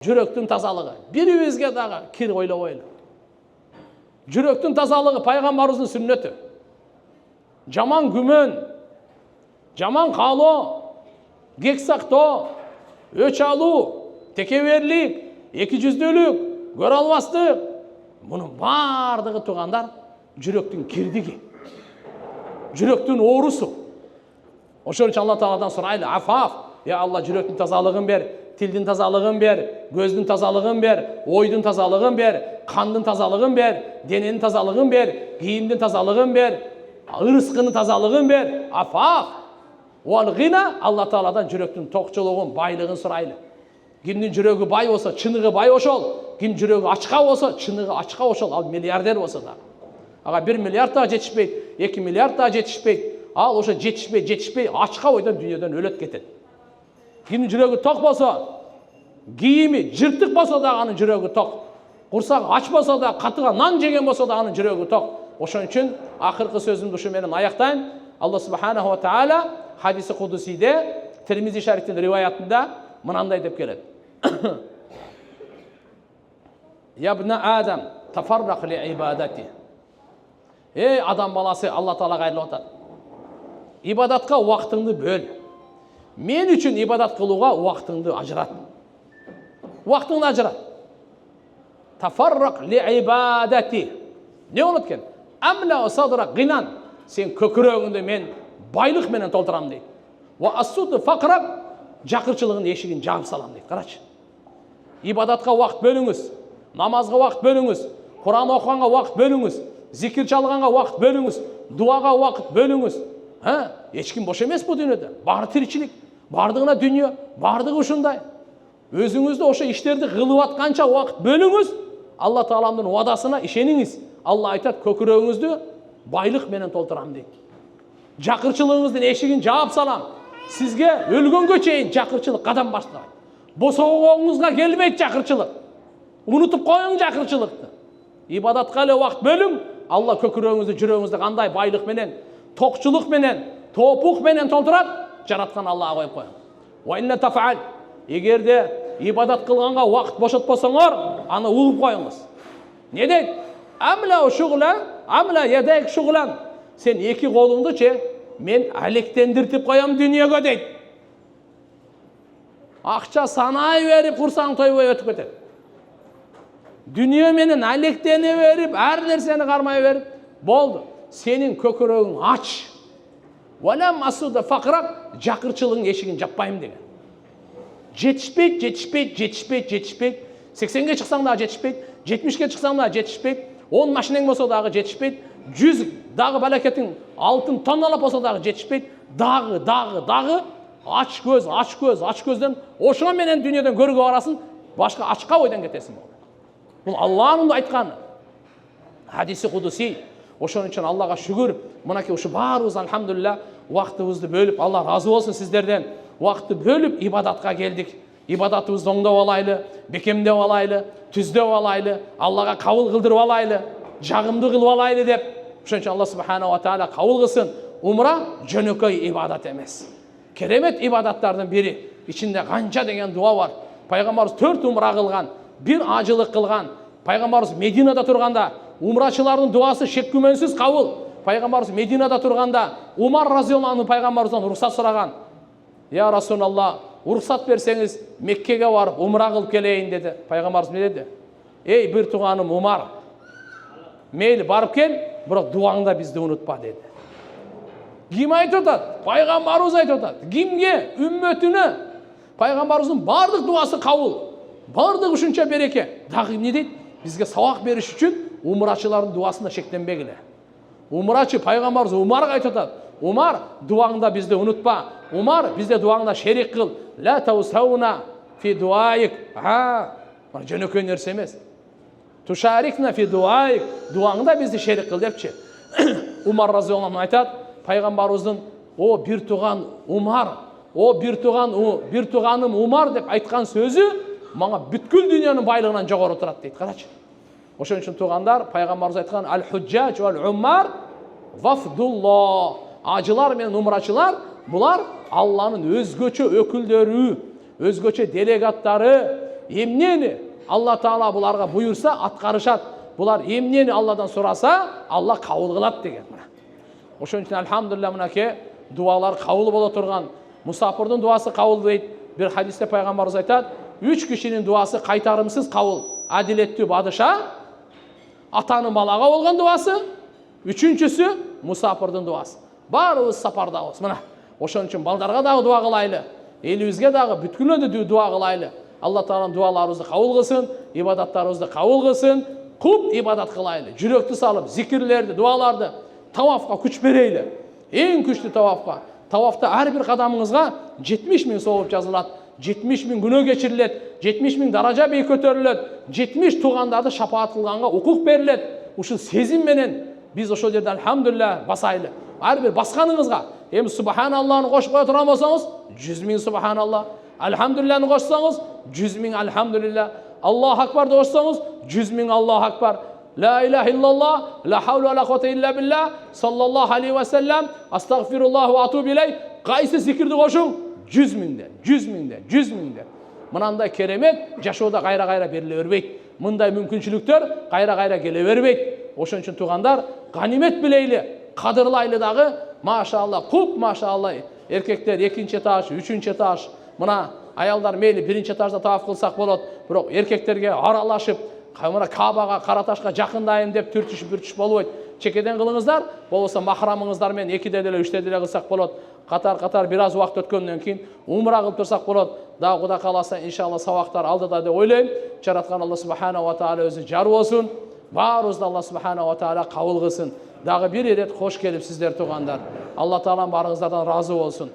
Жүректің тазалығы. Бірімізге дағы кир ойлабайлы. Жүректің тазалығы пайғамбарымыздың сүннеті. Жаман күмөн, жаман қалу, кек сактоо, өч алуу, текеберлик, экижүздүүлүк, көрө албастык. Мұның бардығы туғандар жүректің кирдиги. Жүректің оорусу. Ошон үчүн Алла Тааладан сурайлы, афаф, я Алла жүректің тазалығын бер, тилдин тазалығын бер, көздүн тазалығын бер, ойдун тазалығын бер, кандын тазалығын бер, дененин тазалығын бер, кийимдин тазалығын бер, ырыскынын тазалығын бер. Афаф. Ол гына Алла Тааладан жүректің токчулугун, байлығын сурайлы. Кимдин жүрөгү бай болсо, чыныгы бай ошол. Ким жүрөгү ачка болсо, чыныгы ачка ошол. Ал миллиардер болсо да. Ага 1 миллиард да жетишпейт, 2 миллиард да жетишпейт. Ал ошо жетишпей, ачка ойдон дүйнөдөн өлөт кетет. Кимдин жүрөгү ток болсо, кийими жыртык болсо да анын жүрөгү ток. Курсак ач болсо да, катыга нан жеген болсо да анын жүрөгү ток. Ошон үчүн акыркы сөзүмдү ушу менен аяктайм. Алла субханаху ва таала хадиси кудусиде, Тирмизи шарифтин риваятында мынандай деп келет. Я ибна Адам, тафаррак ли ибадати. Эй адам баласы, Алла Таалага айтып атат. Ибадатка убактыңды бөл. Мен үчүн ибадат кылууга убактыңды ажырат. Убактыңды ажырат. Тафаррак ли ибадати. Не болот экен? Амла садрак гинан. Сен көкүрөгүңдү мен байлык менен толтурам дейт. Ва асуду факрак, жакырчылыгын эшигин жаап салам дейт. Карачы. Ибадатка убакыт бөлүңүз. Намазга убакыт бөлүңүз. Куран окуганга убакыт бөлүңүз. Зикир чалганга убакыт бөлүңүз. Дуага убакыт бөлүңүз. Эч ким бош эмес бу дүйнөдө. Баары тиричилик, бардыгына дүйнө, бардыгы ушундай. Өзүңүздө ошо иштерди кылып атканча убакыт бөлүңүз. Алла Тааламдын уадасына ишениңиз. Алла айтат, көкүрөгүңүздү байлык менен толтурам дейт. Жакырчылыгыңыздын эшигин жаап салам. Сизге өлгөнгө чейин жакырчылык кадам баштайт. Босогоңузга келбейт жакырчылык. Унутуп коюң жакырчылыкты. Ибадатка эле убакыт бөлүң. Алла көкүрөгүңүздү, жүрөгүңүздү кандай байлык менен, токчулук менен, топук менен толтурат, жараткан Аллага коюп коюң. Ва инна тафал. Эгерде ибадат кылганга убакыт бошотпосоңор, аны угуп коюңуз. Не дейт? Амла шугла, амла ядайк шуглан. Сен эки колуңду мен алектендиртип коем дүйнөгө дейт. Акча санай берип курсаң тойбой өтүп кетет. Дүйнө менен алектене берип, ар нерсени кармай берип, болду. Сенин көкүрөгүң ач. Вала масуда факрак, жакырчылыгың эшигин жаппайм деген. Жетишпейт. 80ге чыксаң да жетишпейт, 70ке чыксаң да жетишпейт, 10 машинең болсо дагы жетишпейт, 100 дагы балакетиң алтын тонналап болсо дагы жетишпейт, дагы ач көздөн ошо менен дүйнөдөн көргө барасың, башка ачка ойдон кетесиң. Бул Аллахтын айтканы. Хадиси кудуси. Ошон үчүн Аллага шүгүр. Мынакей ушу баарыбыз алхамдулилlah убактыбызды бөлүп, Алла разы болсун сиздерден. Убакытты бөлүп ибадатка келдик. Ибадатыбызды оңдоп алайлы, бекемдеп алайлы, түздөп алайлы, Аллага кабыл кылдырып алайлы, жагымдуу кылып алайлы деп. Ошон үчүн Алла субханаху ва таала кабыл кылсын. Умра жөнөкөй ибадат эмес. Керемет ибадаттардын бири. Ичинде канча деген дуа бар. Пайгамбарыбыз 4 умра кылган, 1 ажылык кылган. Пайгамбарыбыз Мединада турганда умрачылардын дуасы шек күмөнсүз кабыл. Пайгамбарыбыз Мединада турганда Умар разияллаху анху пайгамбарыбыздан уруксат сураган. Я Расулаллах, уруксат берсеңиз Меккеге барып умра кылып келейин деди. Пайгамбарыбыз не деди? Эй бир тууганым Умар, мейли барып кел, бирок дуаңда бизди унутпа деди. Ким айтып атат? Пайгамбарыбыз айтып атат. Кимге? Үммөтүнө. Пайгамбарыбыздын бардык дуасы кабыл. Бардык ушунча береке. Дагы эмне дейт? Бизге сабак бериш үчүн умрачылардын дуасында шектенбегиле. Умрачы пайгамбарыбыз Умарга айтып атат. Умар, дуаңда бизди унутпа. Умар, бизде дуаңда шерик кыл. Ла таусауна фи дуаик. Мына жөнөкөй нерсе эмес. Тушарикна фи дуаик. Дуаңда бизди шерик кыл депчи. Умар разияллаху анху айтат, пайгамбарыбыздын о бир тууган Умар, о бир тууганым Умар деп айткан сөзү мага бүткүл дүйнөнүн байлыгынан жогору турат дейт. Карачы. Ошон үчүн туугандар, пайгамбарыбыз айткан аль-худжаж вал уммар вафдуллах. Ажылар менен умрачылар, булар Алланын өзгөчө өкүлдөрү, өзгөчө делегаттары, эмнени Алла Таала буларга буйурса аткарышат. Булар эмнени Алладан сураса, Алла кабыл кылат деген. Ошон үчүн алхамдулилlah мынакей дуалар кабыл боло турган. Мусафирдин дуасы кабыл дейт. Бир хадисте пайгамбарыбыз айтат, 3 кишинин дуасы кайтарымсыз кабыл. Адилеттүү падыша, атаны малага болгон дуасы, үчүнчүсү мусафирдин дуасы. Баарыбыз сапардабыз. Мына ошон үчүн балдарга дагы дуа кылайлы. Элибизге дагы бүткүлө да дуа кылайлы. Алла Таалам дуаларыбызды кабыл кылсын, ибадаттарыбызды кабыл кылсын. Куп ибадат кылайлы. Жүрөктү салып, зикирлерди, дуаларды, тавафка күч берейли. Эң күчтүү тавафка. Тавафта ар бир кадамыңызга 70 000 сооп жазылат. 70 000 күнөө кечирилет, 70 000 даража бий көтөрүлөт, 70 туугандарды шапаат кылганга укук берилет. Ушул сезим менен биз ошол жерде алхамдулилlah басайлы. Ар бир басканыңызга, эми субханаллахны кошуп кое турган болсоңуз, 100 000 субханаллах. Алхамдулиллахны кошсоңуз, 100 000 алхамдулилlah. Аллаху акбарды кошсоңуз, 100 000 Аллаху акбар. La ilahe illallah, la havle ve la kuvvete illa billah, sallallahu aleyhi ve sellem, astagfirullah ve atubu ileyh. Kaysi zikirdi koşun? 100 000'den, 100 000'den, 100 000'den. Mınандай keremet jaşoda kayra berile berbeyt. Mınдай мүмкүнчүлүктөр кайра келе бербейт. Ошон үчүн туугандар, ганимет билейли, кадырлайлы дагы. Машалла, куп машалла. Эркектер 2-нчи этаж, 3-нчи этаж. Мына аялдар мейли 1-нчи этажда таваф кылсак болот. Бирок эркектерге аралашып, мына Кабага, Караташка жакындайын деп түртүш болбойт. Чекеден кылыңыздар, болбосо махрамыңыздар менен 2-де деле 3-те деле кылсак болот. Катар бир аз убакыт өткөндөн кийин умра кылып турсак болот. Дагы Кудай кааласа иншалла сабактар алдыда деп ойлойм. Жараткан Алла субханаху ва таала өзү жар болсун. Баарыбызды Алла субханаху ва таала кабыл кылсын. Дагы бир ирет кош келип сиздер туугандар. Алла таалам баарыңыздардан разы болсун.